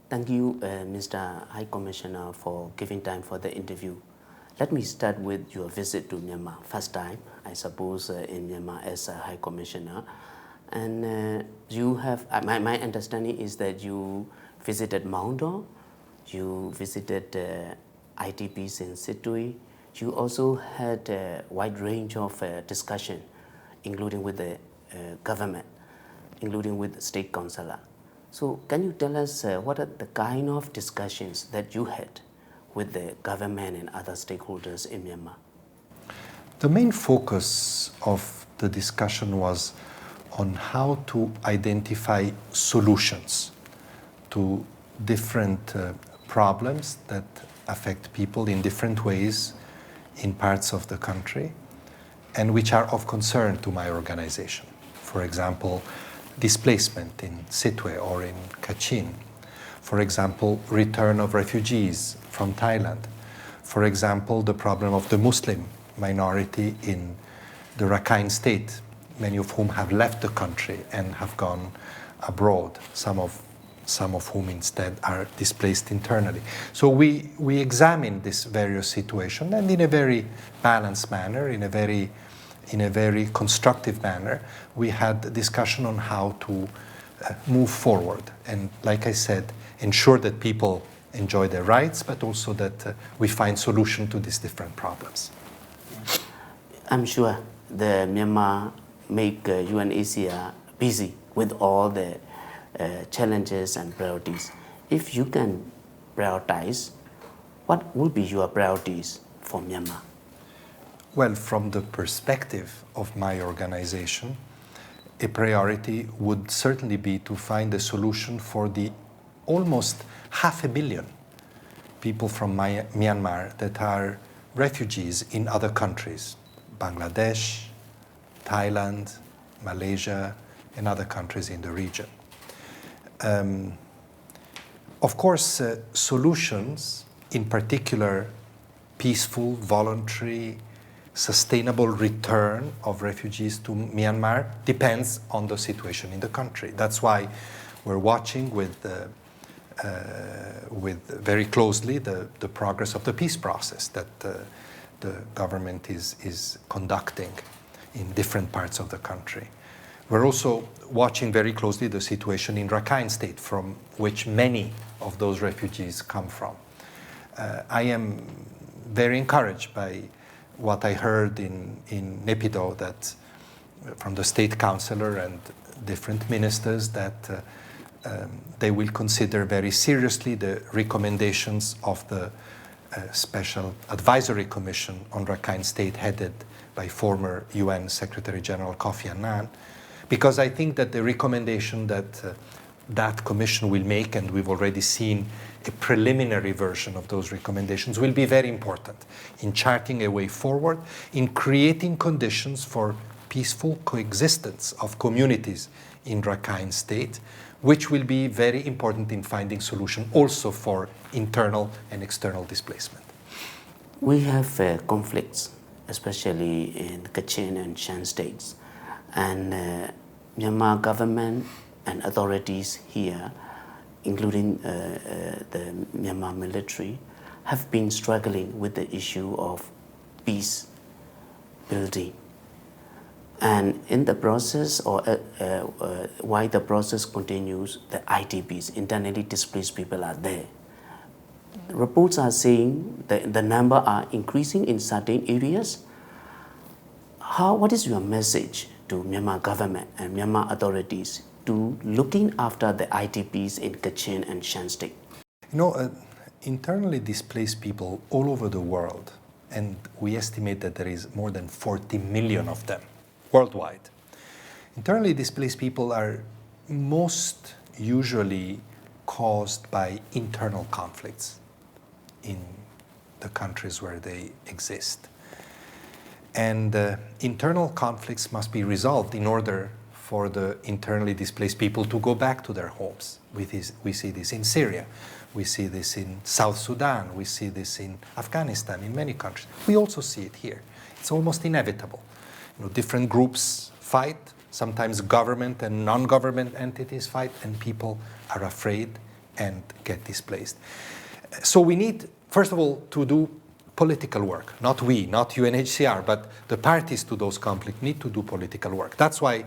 Thank you, Mr. High Commissioner, for giving time for the interview. Let me start with your visit to Myanmar. First time, I suppose, in Myanmar as a High Commissioner. And you have, my understanding is that you visited Maundo, you visited ITPs in Situi. You also had a wide range of discussion, including with the government, including with the state councillor. So can you tell us what are the kind of discussions that you had with the government and other stakeholders in Myanmar? The main focus of the discussion was on how to identify solutions to different problems that affect people in different ways in parts of the country and which are of concern to my organization. For example, displacement in Situe or in Kachin. For example, return of refugees from Thailand. For example, the problem of the Muslim minority in the Rakhine State, many of whom have left the country and have gone abroad, some of whom instead are displaced internally. So we examined this various situation, and in a very balanced manner, in a very constructive manner, we had discussion on how to move forward and, like I said, ensure that people enjoy their rights, but also that we find solution to these different problems. I'm sure the Myanmar make Unhcr busy with all the challenges and priorities. If you can prioritize, what would be your priorities for Myanmar? Well, from the perspective of my organization, a priority would certainly be to find a solution for the almost 500 million people from Myanmar that are refugees in other countries, Bangladesh, Thailand, Malaysia, and other countries in the region. Of course, solutions, in particular peaceful, voluntary, sustainable return of refugees to Myanmar, depends on the situation in the country. That's why we're watching with very closely the progress of the peace process that the government is conducting in different parts of the country. We're also watching very closely the situation in Rakhine State, from which many of those refugees come from. I am very encouraged by what I heard in Naypyidaw, that from the state councillor and different ministers, that they will consider very seriously the recommendations of the Special Advisory Commission on Rakhine State, headed by former UN Secretary General Kofi Annan, because I think that the recommendation that that commission will make, and we've already seen a preliminary version of those recommendations, will be very important in charting a way forward, in creating conditions for peaceful coexistence of communities in Rakhine State, which will be very important in finding solution also for internal and external displacement. We have conflicts, especially in Kachin and Shan states, and Myanmar government and authorities here, including the Myanmar military, have been struggling with the issue of peace building. And in the process, or while the process continues, the IDPs, internally displaced people, are there. Reports are saying that the number are increasing in certain areas. What is your message to Myanmar government and Myanmar authorities to looking after the IDPs in Kachin and Shan State? You know, internally displaced people all over the world, and we estimate that there is more than 40 million of them worldwide. Internally displaced people are most usually caused by internal conflicts in the countries where they exist. And internal conflicts must be resolved in order for the internally displaced people to go back to their homes. We see this in Syria, we see this in South Sudan, we see this in Afghanistan, in many countries. We also see it here. It's almost inevitable. You know, different groups fight, sometimes government and non-government entities fight, and people are afraid, and get displaced. So we need, first of all, to do political work. Not we, not UNHCR, but the parties to those conflicts need to do political work. That's why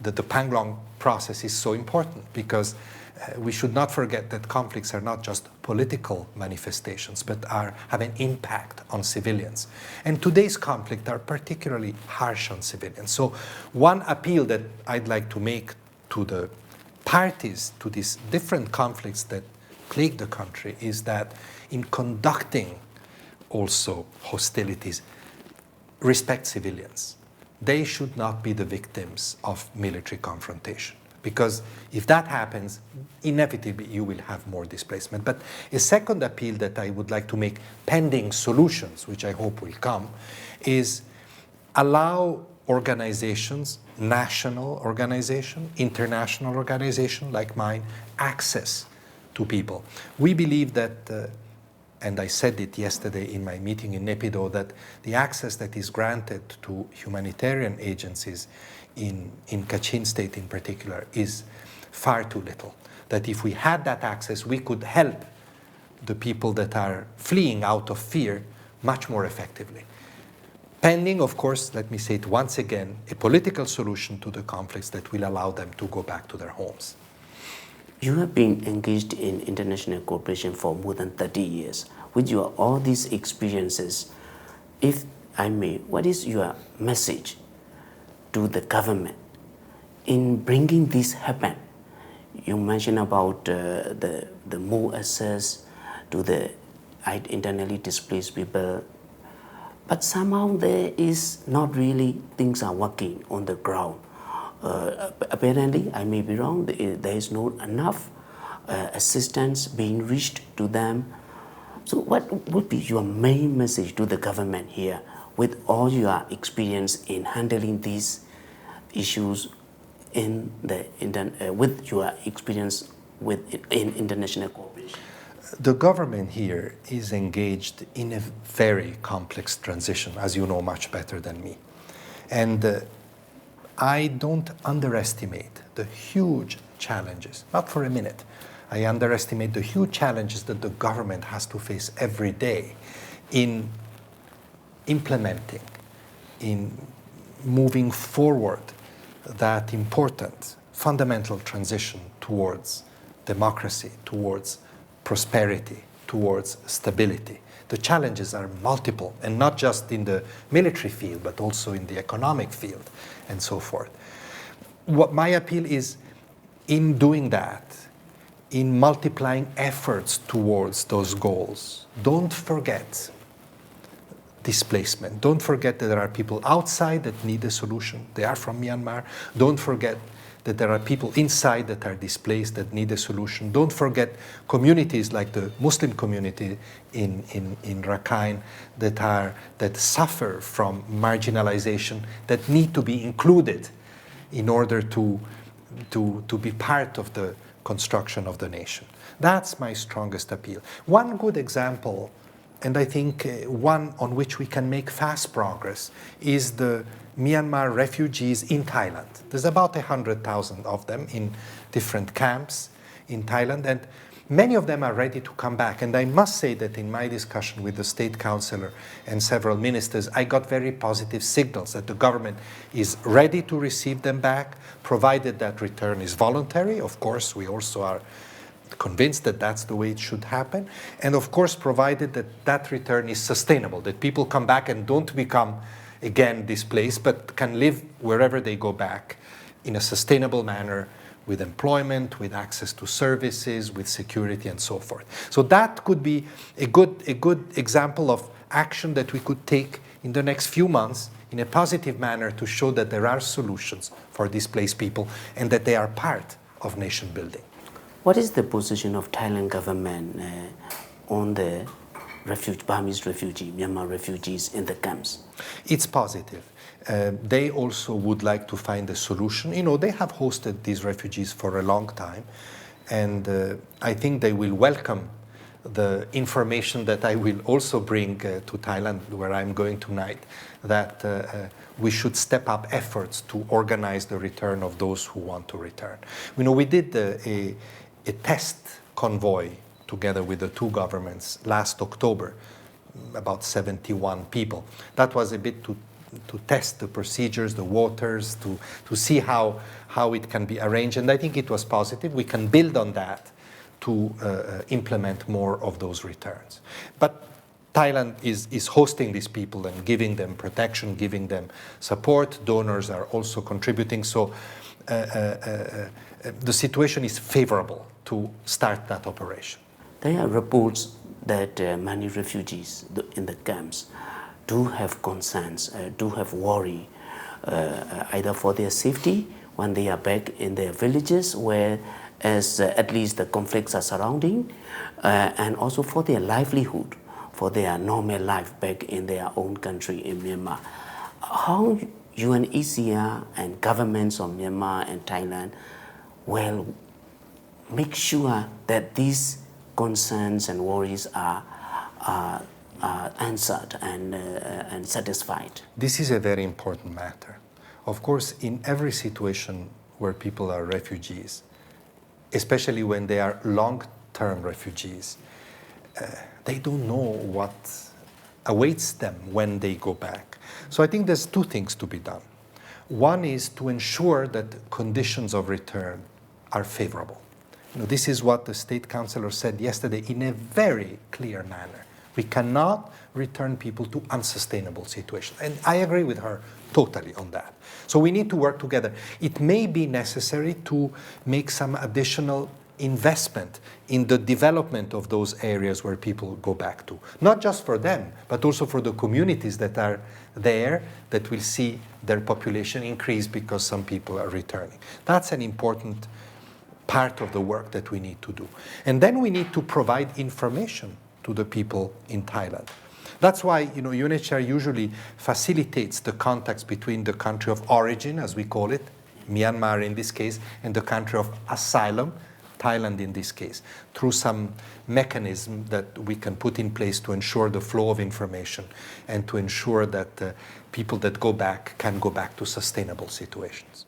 the Panglong process is so important, because we should not forget that conflicts are not just political manifestations, but have an impact on civilians. And today's conflicts are particularly harsh on civilians. So one appeal that I'd like to make to the parties to these different conflicts that plague the country is that in conducting also hostilities, respect civilians. They should not be the victims of military confrontation. Because if that happens, inevitably you will have more displacement. But a second appeal that I would like to make, pending solutions, which I hope will come, is allow organizations, national organization, international organization like mine, access to people. We believe that, and I said it yesterday in my meeting in Nepido, that the access that is granted to humanitarian agencies in Kachin state in particular is far too little. That if we had that access, we could help the people that are fleeing out of fear much more effectively. Pending, of course, let me say it once again, a political solution to the conflicts that will allow them to go back to their homes. You have been engaged in international cooperation for more than 30 years. With your all these experiences, if I may, what is your message to the government in bringing this happen? You mentioned about the more access to the internally displaced people, but somehow there is not really things are working on the ground. Apparently, I may be wrong, there is not enough assistance being reached to them. So what would be your main message to the government here with all your experience in handling these issues with your experience in international cooperation? The government here is engaged in a very complex transition, as you know much better than me. And I don't underestimate the huge challenges, not for a minute. I underestimate the huge challenges that the government has to face every day in implementing, in moving forward that important, fundamental transition towards democracy, towards prosperity, towards stability. The challenges are multiple, and not just in the military field, but also in the economic field, and so forth. What my appeal is, in doing that, in multiplying efforts towards those goals, don't forget displacement. Don't forget that there are people outside that need a solution. They are from Myanmar. Don't forget that there are people inside that are displaced that need a solution. Don't forget communities like the Muslim community in Rakhine that suffer from marginalization, that need to be included in order to be part of the construction of the nation. That's my strongest appeal. One good example, and I think one on which we can make fast progress, is the Myanmar refugees in Thailand. There's about 100,000 of them in different camps in Thailand, and many of them are ready to come back. And I must say that in my discussion with the state councillor and several ministers, I got very positive signals that the government is ready to receive them back, provided that return is voluntary. Of course, we also are convinced that that's the way it should happen. And of course, provided that that return is sustainable, that people come back and don't become again displaced, but can live wherever they go back in a sustainable manner, with employment, with access to services, with security, and so forth. So that could be a good example of action that we could take in the next few months in a positive manner to show that there are solutions for displaced people and that they are part of nation building. What is the position of Thailand government on the Burmese Myanmar refugees in the camps? It's positive. They also would like to find a solution. You know, they have hosted these refugees for a long time, and I think they will welcome the information that I will also bring to Thailand, where I'm going tonight, that we should step up efforts to organize the return of those who want to return. You know, we did a test convoy together with the two governments last October, about 71 people. That was a bit to test the procedures, the waters, to see how it can be arranged. And I think it was positive. We can build on that to implement more of those returns. But Thailand is hosting these people and giving them protection, giving them support. Donors are also contributing. So the situation is favorable to start that operation. There are reports that many refugees in the camps do have concerns, do have worry, either for their safety when they are back in their villages where at least the conflicts are surrounding, and also for their livelihood, for their normal life back in their own country in Myanmar. How Unhcr and governments of Myanmar and Thailand will make sure that these concerns and worries are answered and satisfied? This is a very important matter. Of course, in every situation where people are refugees, especially when they are long-term refugees, they don't know what awaits them when they go back. So I think there's two things to be done. One is to ensure that conditions of return are favorable. This is what the State Councillor said yesterday in a very clear manner. We cannot return people to unsustainable situations. And I agree with her totally on that. So we need to work together. It may be necessary to make some additional investment in the development of those areas where people go back to. Not just for them, but also for the communities that are there that will see their population increase because some people are returning. That's an important part of the work that we need to do. And then we need to provide information to the people in Thailand. That's why Unhcr usually facilitates the contacts between the country of origin, as we call it, Myanmar in this case, and the country of asylum, Thailand in this case, through some mechanism that we can put in place to ensure the flow of information and to ensure that people that go back can go back to sustainable situations.